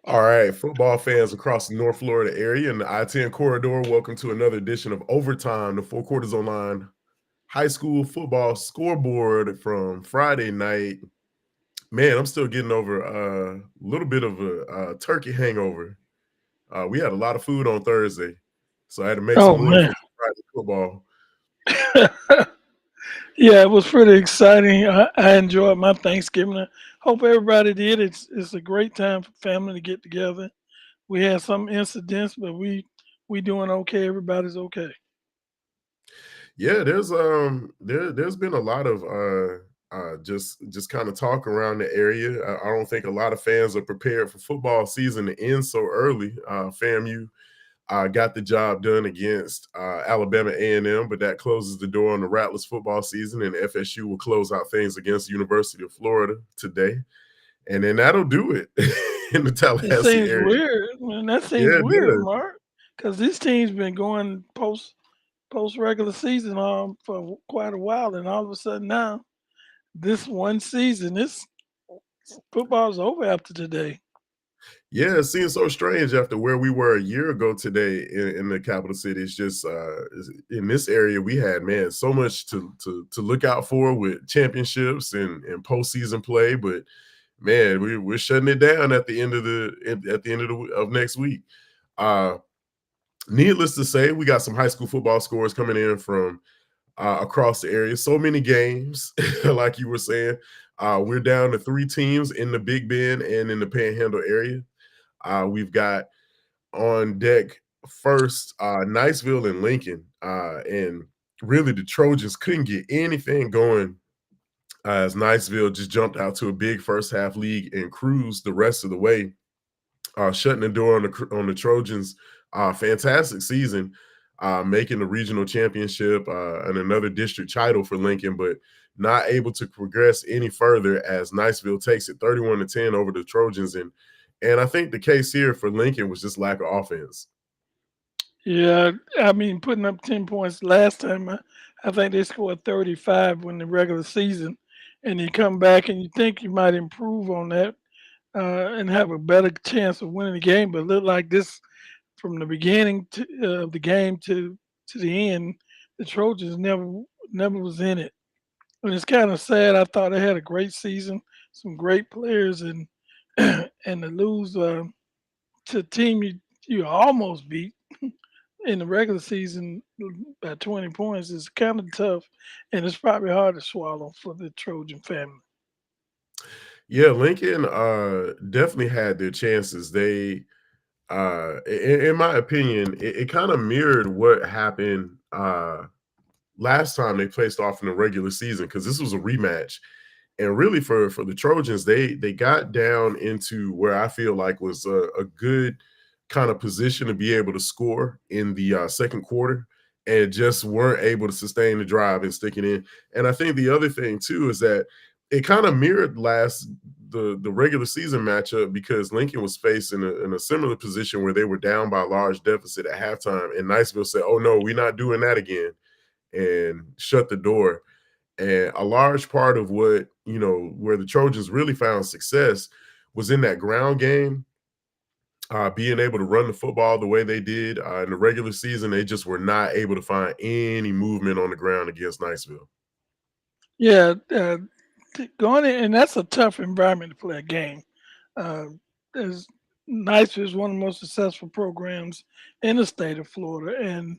All right, football fans across the North Florida area and the I-10 corridor, welcome to another edition of Overtime, the Four Quarters Online high school football scoreboard from Friday night. Man, I'm still getting over a little bit of a turkey hangover. We had a lot of food on Thursday, so I had to make Oh some room man, for Friday football. yeah, it was pretty exciting. I enjoyed my Thanksgiving. I hope everybody did. It's a great time for family to get together. We had some incidents, but we doing okay. Everybody's okay. Yeah, there's been a lot of just kind of talk around the area. I don't think a lot of fans are prepared for football season to end so early. FAMU got the job done against Alabama A&M, but that closes the door on the Rattlers football season, and FSU will close out things against the University of Florida today, and then that'll do it in the It Tallahassee seems area. weird. Man, that seems Yeah, it weird, does. Mark, because this team's been going post regular season for quite a while, and all of a sudden now this one season, this football's over after today. Yeah, it seems so strange after where we were a year ago today in the capital city. It's just in this area we had, man, so much to look out for with championships and postseason play, but man, we're shutting it down at the end of of next week. Uh, Needless to say, we got some high school football scores coming in from across the area. So many games, like you were saying. We're down to three teams in the Big Bend and in the Panhandle area. We've got on deck first Niceville and Lincoln, and really the Trojans couldn't get anything going as Niceville just jumped out to a big first half lead and cruised the rest of the way, shutting the door on the Trojans. Fantastic season, making the regional championship and another district title for Lincoln, but not able to progress any further as Niceville takes it 31-10 over the Trojans. And I think the case here for Lincoln was just lack of offense. Yeah, I mean, putting up 10 points last time, I think they scored 35 when the regular season, and you come back and you think you might improve on that and have a better chance of winning the game, but it looked like this from the beginning of the game to the end, the Trojans never was in it, and it's kind of sad. I thought they had a great season, some great players, and and to lose to a team you almost beat in the regular season by 20 points is kind of tough, and it's probably hard to swallow for the Trojan family. Yeah, Lincoln definitely had their chances. They in my opinion, it kind of mirrored what happened last time they placed off in the regular season because this was a rematch. And really for the Trojans, they got down into where I feel like was a good kind of position to be able to score in the second quarter and just weren't able to sustain the drive and stick it in. And I think the other thing too is that it kind of mirrored the regular season matchup because Lincoln was faced in a similar position where they were down by a large deficit at halftime, and Niceville said, "Oh no, we're not doing that again," and shut the door. And a large part of what, where the Trojans really found success was in that ground game, being able to run the football the way they did in the regular season. They just were not able to find any movement on the ground against Niceville. Yeah, going in, and that's a tough environment to play a game. Uh, as Nice is one of the most successful programs in the state of Florida, and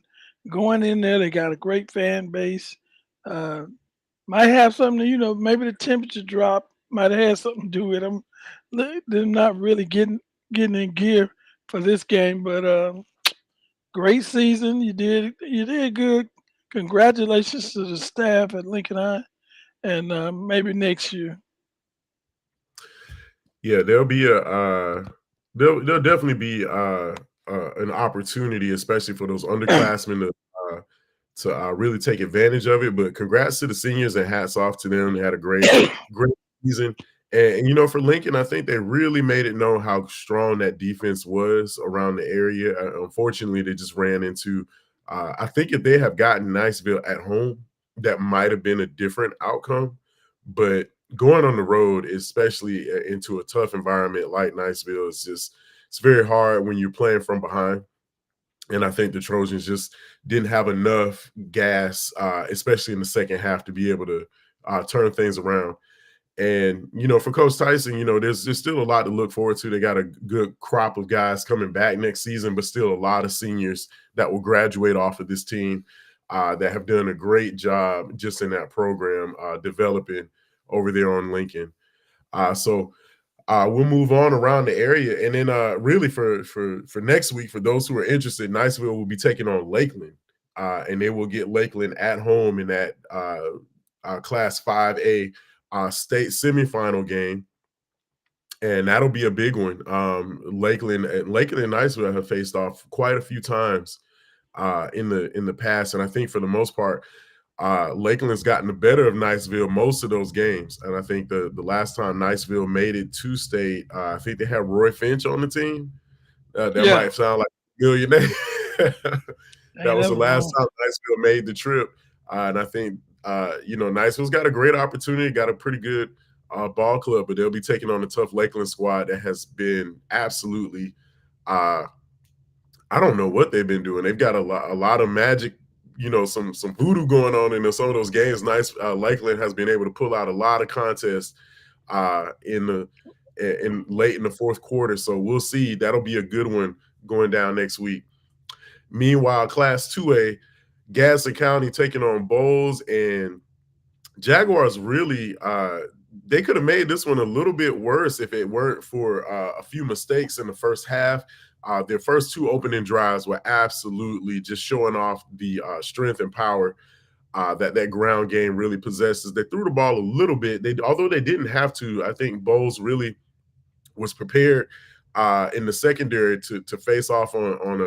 going in there, they got a great fan base. Uh, might have something, maybe the temperature drop might have had something to do with them. They're not really getting in gear for this game, but great season. You did good. Congratulations to the staff at Lincoln High, and maybe next year. Yeah, there'll definitely be an opportunity, especially for those underclassmen to really take advantage of it. But congrats to the seniors and hats off to them. They had a great season. And for Lincoln, I think they really made it known how strong that defense was around the area. Unfortunately, they just ran into. I think if they have gotten Niceville at home, that might have been a different outcome. But going on the road, especially into a tough environment like Niceville, is just it's very hard when you're playing from behind. And I think the Trojans just didn't have enough gas, especially in the second half, to be able to turn things around. And for Coach Tyson, there's still a lot to look forward to. They got a good crop of guys coming back next season, but still a lot of seniors that will graduate off of this team that have done a great job just in that program developing over there on Lincoln. So we'll move on around the area, and then really for next week, for those who are interested, Niceville will be taking on Lakeland, and they will get Lakeland at home in that Class 5A state semifinal game, and that'll be a big one. Lakeland and Niceville have faced off quite a few times in the past, and I think for the most part, Lakeland's gotten the better of Niceville most of those games. And I think the last time Niceville made it to state, I think they had Roy Finch on the team. That Yeah, might sound like a millionaire. That ain't was that the was last long. time Niceville made the trip. And I think, Niceville's got a great opportunity, got a pretty good ball club, but they'll be taking on a tough Lakeland squad that has been absolutely uh, I don't know what they've been doing. They've got a lot of magic, some voodoo going on in some of those games. Nice, Lakeland has been able to pull out a lot of contests in late in the fourth quarter. So we'll see. That'll be a good one going down next week. Meanwhile, Class 2A, Gadsden County taking on Bowles, and Jaguars really they could have made this one a little bit worse if it weren't for a few mistakes in the first half. Their first two opening drives were absolutely just showing off the strength and power that ground game really possesses. They threw the ball a little bit. Although they didn't have to, I think Bowles really was prepared in the secondary to face off on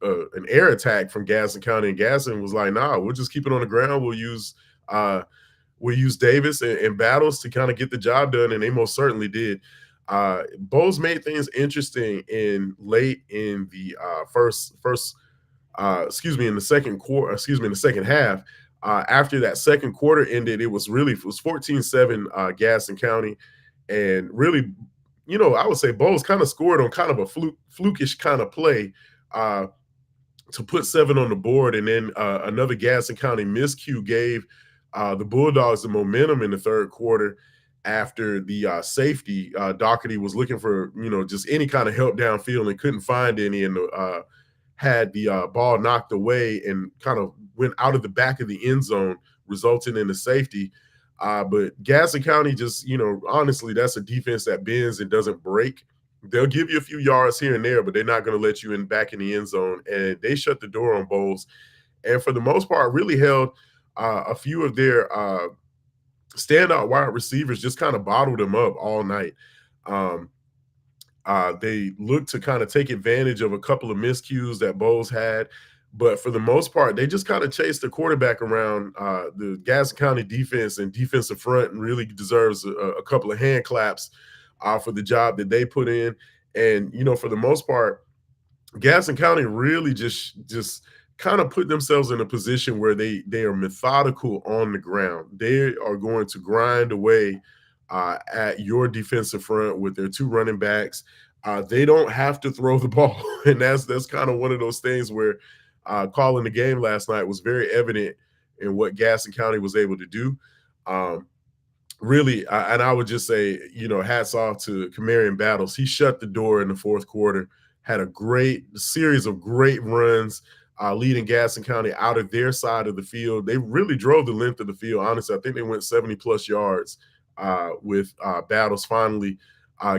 an air attack from Gadsden County. And Gadsden was like, "Nah, we'll just keep it on the ground. Uh, we'll use Davis and Battles to kind of get the job done," and they most certainly did. Bowles made things interesting in late in the in the second quarter, in the second half. After that second quarter ended, it was 14-7 Gadsden County, and really, I would say Bowles kind of scored on kind of a flukish kind of play. To put 7 on the board, and then another Gadsden County miscue gave the Bulldogs the momentum in the third quarter after the safety. Doherty was looking for just any kind of help downfield and couldn't find any, and had the ball knocked away and kind of went out of the back of the end zone, resulting in the safety. But Gadsden County just, honestly, that's a defense that bends and doesn't break. They'll give you a few yards here and there, but they're not going to let you in back in the end zone. And they shut the door on Bowles, and for the most part, really held a few of their standout wide receivers, just kind of bottled them up all night. Um, they looked to kind of take advantage of a couple of miscues that Bowles had, but for the most part, they just kind of chased the quarterback around. The Gadsden County defense and defensive front really deserves a couple of hand claps for the job that they put in. And for the most part, Gadsden County really just kind of put themselves in a position where they are methodical on the ground. They are going to grind away at your defensive front with their two running backs. They don't have to throw the ball, and that's kind of one of those things where calling the game last night was very evident in what Gadsden County was able to do. Really, and I would just say, hats off to Camarion Battles. He shut the door in the fourth quarter, had a great series of great runs, leading Gadsden County out of their side of the field. They really drove the length of the field. Honestly, I think they went 70-plus yards with Battles finally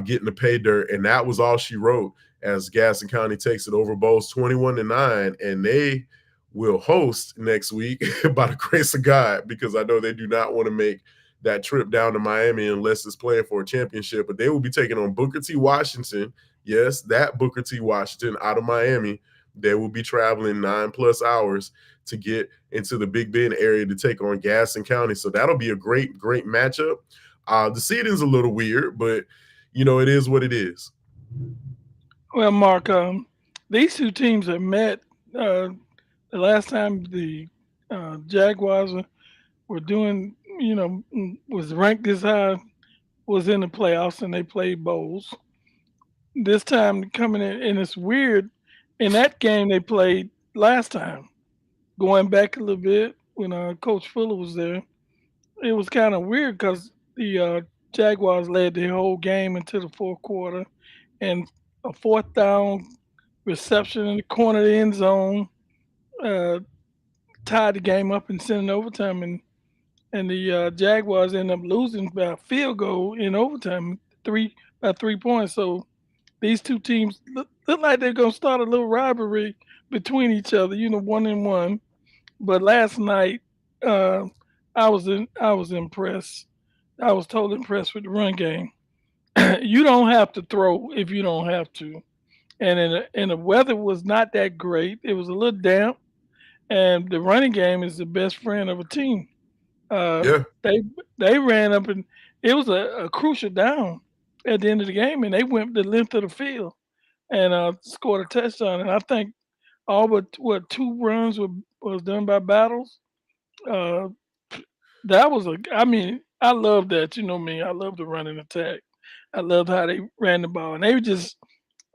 getting the pay dirt, and that was all she wrote as Gadsden County takes it over Bowles 21-9, and they will host next week by the grace of God, because I know they do not want to make that trip down to Miami unless it's playing for a championship. But they will be taking on Booker T. Washington. Yes, that Booker T. Washington out of Miami. They will be traveling 9+ hours to get into the Big Bend area to take on Gadsden County. So that'll be a great matchup. The seeding's a little weird, but it is what it is. Well, Mark, these two teams have met the last time the Jaguars were doing, was ranked this high, was in the playoffs, and they played Bowles. this time coming in, and it's weird. In that game they played last time, going back a little bit when Coach Fuller was there, it was kind of weird because the Jaguars led the whole game into the fourth quarter, and a fourth down reception in the corner of the end zone uh, tied the game up and sent it overtime, and the Jaguars ended up losing by a field goal in overtime, 3 points. So these two teams look like they're gonna start a little rivalry between each other, 1-1. But last night, uh, I was impressed. I was totally impressed with the run game. You don't have to throw if you don't have to, and the weather was not that great. It was a little damp, and the running game is the best friend of a team. Uh, Yeah. they they ran up and it was a crucial down at the end of the game, and they went the length of the field and scored a touchdown. And I think all but what two runs was done by Battles. Uh, that was a. I mean, I love that. You know me. I love the running attack. I loved how they ran the ball, and they were just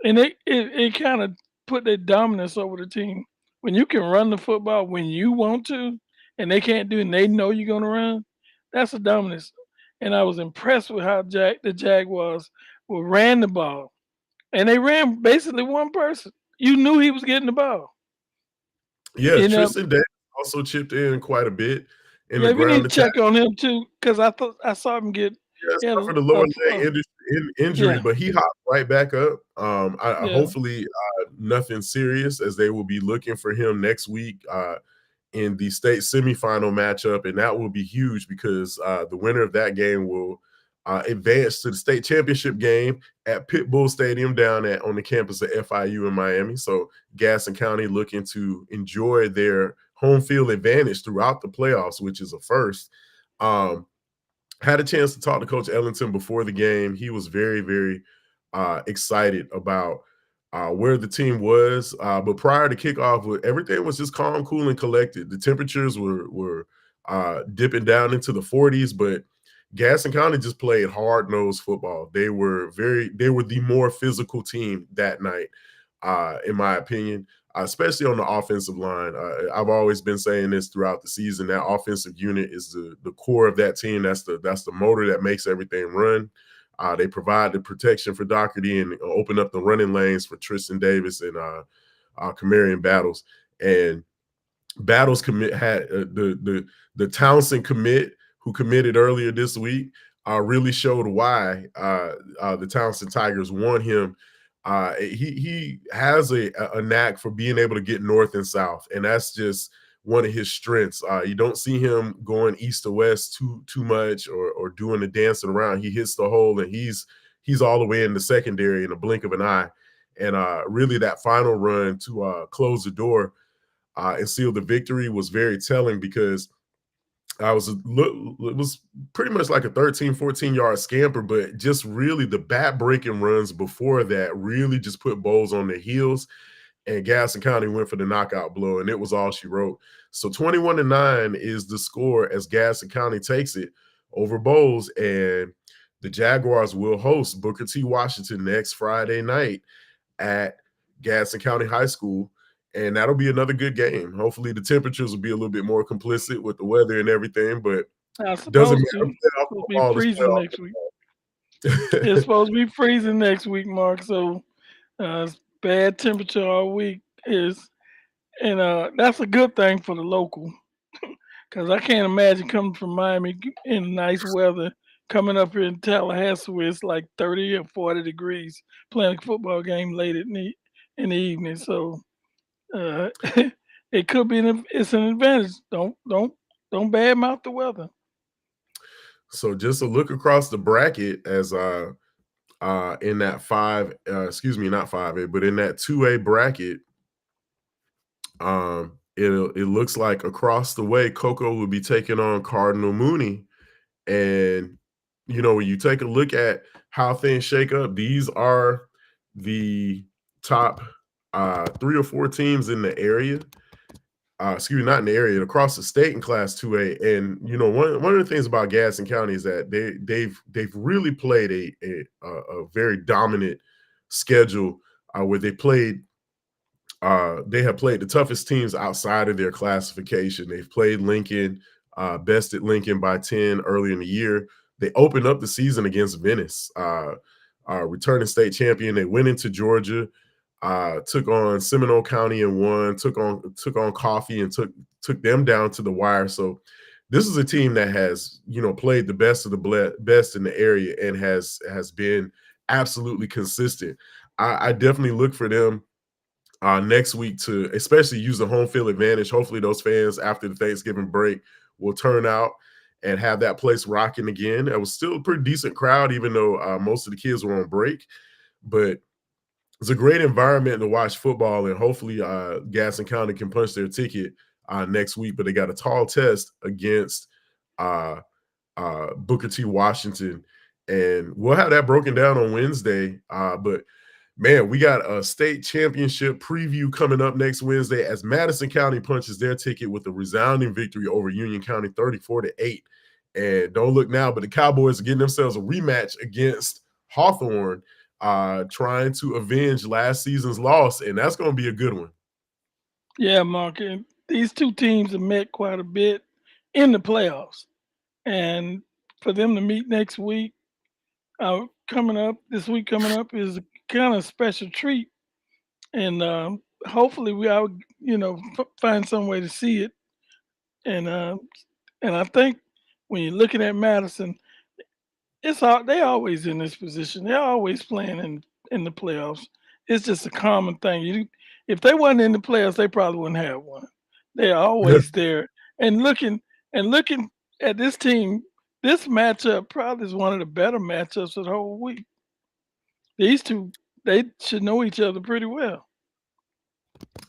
and it kind of put their dominance over the team. When you can run the football when you want to, and they can't do it, and they know you're gonna run, that's a dominance. And I was impressed with how the Jaguars ran the ball, and they ran basically one person. You knew he was getting the ball. Yeah, And Tristan Davis also chipped in quite a bit in the yeah, we need ground to attack. check on him too, because I thought I saw him get Yeah, he had suffered a lower leg injury, yeah, but he hopped right back up. I yeah. hopefully nothing serious, as they will be looking for him next week in the state semifinal matchup, and that will be huge because the winner of that game will advance to the state championship game at Pitbull Stadium down on the campus of FIU in Miami. So Gaston County looking to enjoy their home field advantage throughout the playoffs, which is a first. Um, had a chance to talk to Coach Ellington before the game. He was very, very excited about where the team was. But prior to kickoff, everything was just calm, cool, and collected. The temperatures were dipping down into the 40s, but Gaston County just played hard nosed football. They were the more physical team that night, in my opinion. Especially on the offensive line. I've always been saying this throughout the season. That offensive unit is the core of that team. That's the motor that makes everything run. They provide the protection for Doherty and open up the running lanes for Tristan Davis and Kamarian Battles. And Battles commit had the Townsend commit who committed earlier this week really showed why the Townsend Tigers want him. He has a knack for being able to get north and south, and that's just one of his strengths. You don't see him going east to west too much or doing the dancing around. He hits the hole, and he's all the way in the secondary in a blink of an eye. And really, that final run to close the door and seal the victory was very telling because it was pretty much like a 13, 14-yard scamper, but just really the bat-breaking runs before that really just put Bowles on their heels, and Gaston County went for the knockout blow, and it was all she wrote. So 21-9 is the score as Gaston County takes it over Bowles, and the Jaguars will host Booker T. Washington next Friday night at Gadsden County High School, and that'll be another good game. Hopefully, the temperatures will be a little bit more complicit with the weather and everything, but I'm doesn't supposed to. matter. It's Playoff supposed to be football is freezing next week. It's playoff. supposed to be freezing next week, Mark. So it's bad temperature all week is, and that's a good thing for the local, because I can't imagine coming from Miami in nice weather, coming up here in Tallahassee where it's like 30 or 40 degrees, playing a football game late in the evening. So uh, it could be it's an advantage. Don't badmouth the weather. So just a look across the bracket as in that excuse me, not 5A, but in that 2A bracket, it looks like across the way, Cocoa will be taking on Cardinal Mooney. And when you take a look at how things shake up, these are the top 3 or 4 teams in the area. Excuse me, not in the area, across the state in Class 2A. And one of the things about Gadsden County is that they've really played a very dominant schedule where they have played the toughest teams outside of their classification. They've played Lincoln, bested Lincoln by 10 early in the year. They opened up the season against Venice, returning state champion. They went into Georgia, took on Seminole County and won. Took on Coffee and took them down to the wire. So this is a team that has played the best of the best in the area and has been absolutely consistent. I definitely look for them next week to especially use the home field advantage. Hopefully, those fans after the Thanksgiving break will turn out and have that place rocking again. It was still a pretty decent crowd, even though most of the kids were on break. But it's a great environment to watch football, and hopefully, Gaston County can punch their ticket next week. But they got a tall test against uh, Booker T. Washington, and we'll have that broken down on Wednesday. But man, we got a state championship preview coming up next Wednesday as Madison County punches their ticket with a resounding victory over Union County 34-8. And don't look now, but the Cowboys are getting themselves a rematch against Hawthorne, trying to avenge last season's loss, and that's going to be a good one. Yeah, Mark. And these two teams have met quite a bit in the playoffs, and for them to meet next week, this week coming up is a kind of special treat, and hopefully we find some way to see it. And I think when you're looking at Madison, they always in this position. They're always playing in the playoffs. It's just a common thing. If they weren't in the playoffs, they probably wouldn't have one. They're always there. And looking at this team, this matchup probably is one of the better matchups of the whole week. These two, they should know each other pretty well.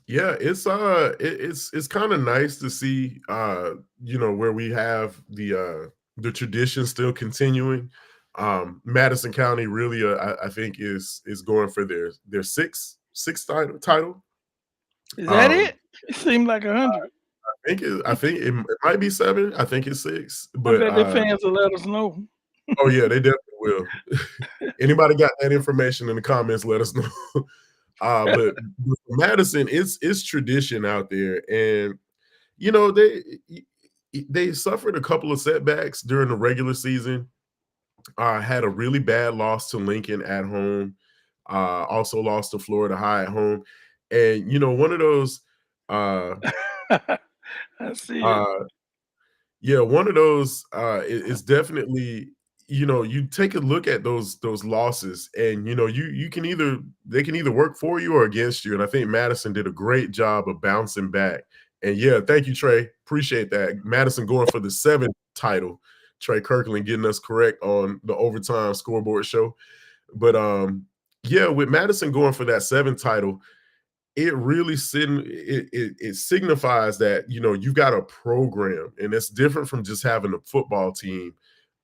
Yeah, it's kind of nice to see where we have the tradition still continuing. Madison County really I think is going for their sixth title. Is that Um it? It seemed like 100. I think it might be seven. I think it's six. I But bet the fans will let us know. oh yeah, they definitely will. Anybody got that information in the comments, let us know. But with Madison, it's tradition out there, and you know they suffered a couple of setbacks during the regular season. Had a really bad loss to Lincoln at home. Also lost to Florida High at home, and one of those. Uh, I see it. uh, Yeah, one of those is definitely, you take a look at those losses, and you can either they can either work for you or against you. And I think Madison did a great job of bouncing back. And yeah, thank you, Trey. Appreciate that. Madison going for the seventh title. Trey Kirkland getting us correct on the overtime scoreboard show. But yeah, with Madison going for that seventh title, it really it signifies that you've got a program, and it's different from just having a football team.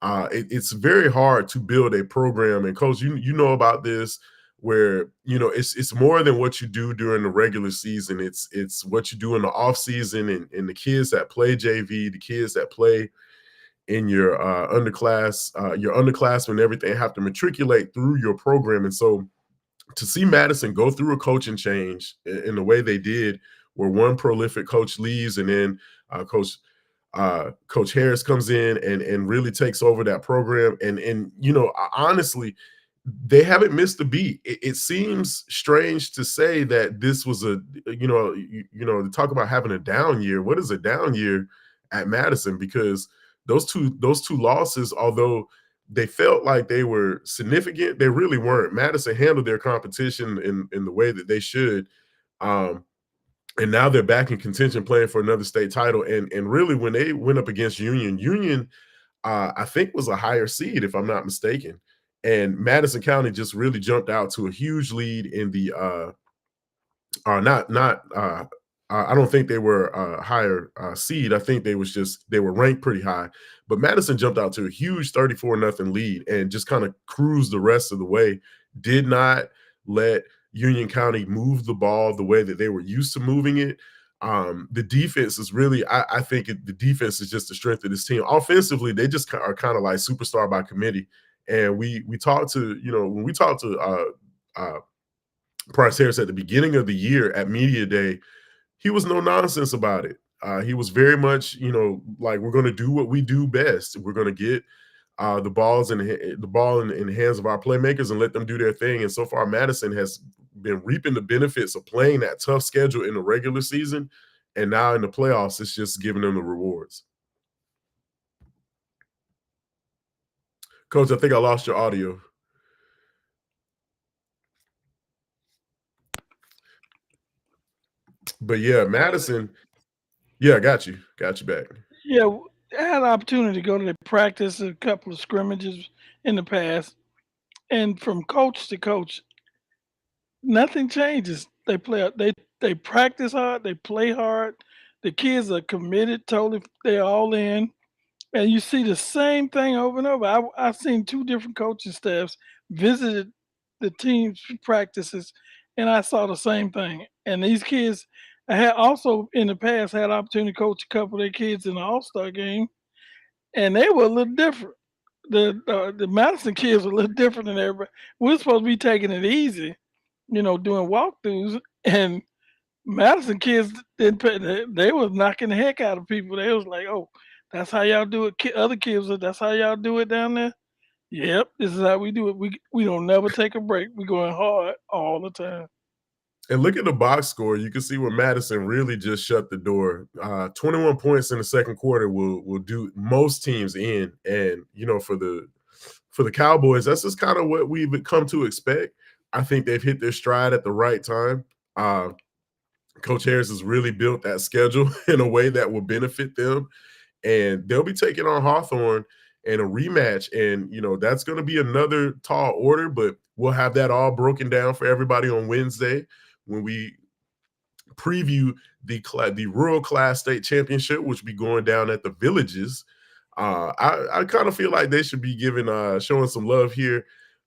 It's very hard to build a program, and coach, you know about this, where it's more than what you do during the regular season. It's what you do in the off season, and the kids that play JV, the kids that play in your your underclassmen, everything have to matriculate through your program. And so to see Madison go through a coaching change in the way they did, where one prolific coach leaves and then Coach Harris comes in and really takes over that program, and honestly, they haven't missed a beat. It seems strange to say that this was to talk about having a down year. What is a down year at Madison? Because those two losses, although they felt like they were significant, they really weren't. Madison handled their competition in the way that they should. Um, and now they're back in contention playing for another state title. And really, when they went up against Union, I think was a higher seed, if I'm not mistaken. And Madison County just really jumped out to a huge lead in the not I don't think they were a higher seed. I think they were ranked pretty high. But Madison jumped out to a huge 34-0 lead and just kind of cruised the rest of the way. Did not let Union County move the ball the way that they were used to moving it. The defense is really, I think the defense is just the strength of this team. Offensively, they just are kind of like superstar by committee. And we talked to, when we talked to Price Harris at the beginning of the year at Media Day, he was no nonsense about it. He was very much, like, we're going to do what we do best. We're going to get the ball in the hands of our playmakers and let them do their thing. And so far, Madison has been reaping the benefits of playing that tough schedule in the regular season, and now in the playoffs, it's just giving them the rewards. Coach, I think I lost your audio. But yeah, Madison. Yeah, got you back. Yeah, I had an opportunity to go to the practice, a couple of scrimmages in the past, and from coach to coach, nothing changes. They practice hard, they play hard. The kids are committed, totally. They're all in, and you see the same thing over and over. I've seen two different coaching staffs visited the team's practices, and I saw the same thing. And these kids, I had also in the past had opportunity to coach a couple of their kids in the All Star game, and they were a little different. The Madison kids were a little different than everybody. We're supposed to be taking it easy, doing walkthroughs, and Madison kids didn't pay. They was knocking the heck out of people. They was like, "Oh, that's how y'all do it." Other kids, that's how y'all do it down there. Yep, this is how we do it. We don't never take a break. We going hard all the time. And look at the box score. You can see where Madison really just shut the door. 21 points in the second quarter will do most teams in. And for the Cowboys, that's just kind of what we've come to expect. I think they've hit their stride at the right time. Coach Harris has really built that schedule in a way that will benefit them, and they'll be taking on Hawthorne in a rematch. And that's going to be another tall order, but we'll have that all broken down for everybody on Wednesday when we preview the Rural Class State Championship, which will be going down at the Villages. I kind of feel like they should be showing some love here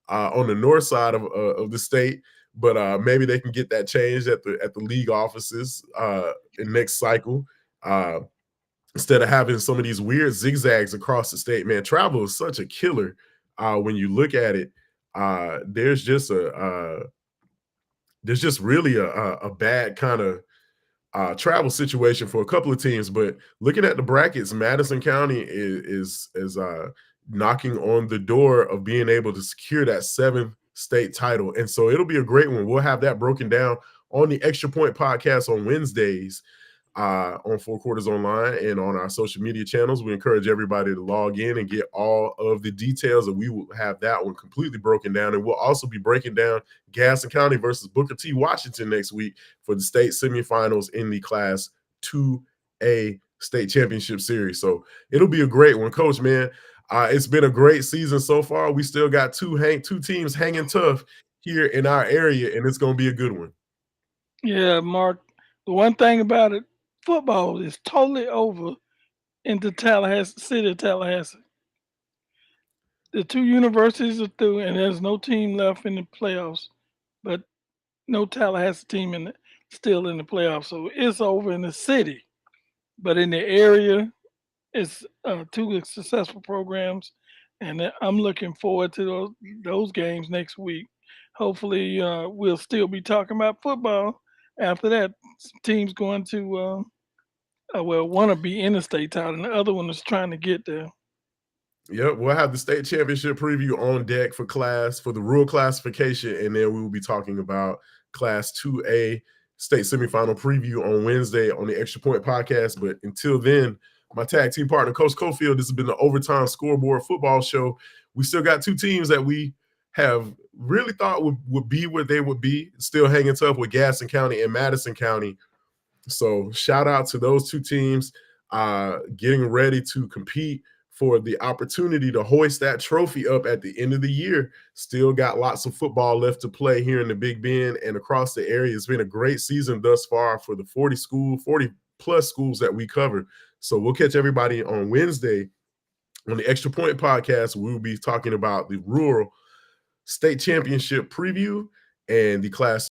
on the north side of the state, but maybe they can get that changed at the league offices in next cycle. Instead of having some of these weird zigzags across the state, man, travel is such a killer when you look at it. There's just really a bad kind of travel situation for a couple of teams. But looking at the brackets, Madison County is knocking on the door of being able to secure that seventh state title, and so it'll be a great one. We'll have that broken down on the Extra Point podcast on Wednesdays. On Four Quarters Online and on our social media channels. We encourage everybody to log in and get all of the details, and we will have that one completely broken down. And we'll also be breaking down Gaston County versus Booker T. Washington next week for the state semifinals in the Class 2A State Championship Series. So it'll be a great one. Coach, man, it's been a great season so far. We still got two teams hanging tough here in our area, and it's going to be a good one. Yeah, Mark. The one thing about it, football is totally over in the Tallahassee city of Tallahassee. The two universities are through, and there's no team left in the playoffs, but no Tallahassee team still in the playoffs. So it's over in the city, but in the area, it's two successful programs, and I'm looking forward to those games next week. Hopefully, we'll still be talking about football after that. Teams going to want to be in the state title, and the other one is trying to get there. Yep, we'll have the state championship preview on deck for the rural classification, and then we will be talking about Class 2A state semifinal preview on Wednesday on the Extra Point podcast. But until then, my tag team partner, Coach Cofield, this has been the Overtime Scoreboard Football Show. We still got two teams that we have really thought would be where they would be, still hanging tough with Gaston County and Madison County. So shout out to those two teams getting ready to compete for the opportunity to hoist that trophy up at the end of the year. Still got lots of football left to play here in the Big Bend and across the area. It's been a great season thus far for the 40 plus schools that we cover. So we'll catch everybody on Wednesday on the Extra Point podcast. We'll be talking about the Rural State Championship preview and the Class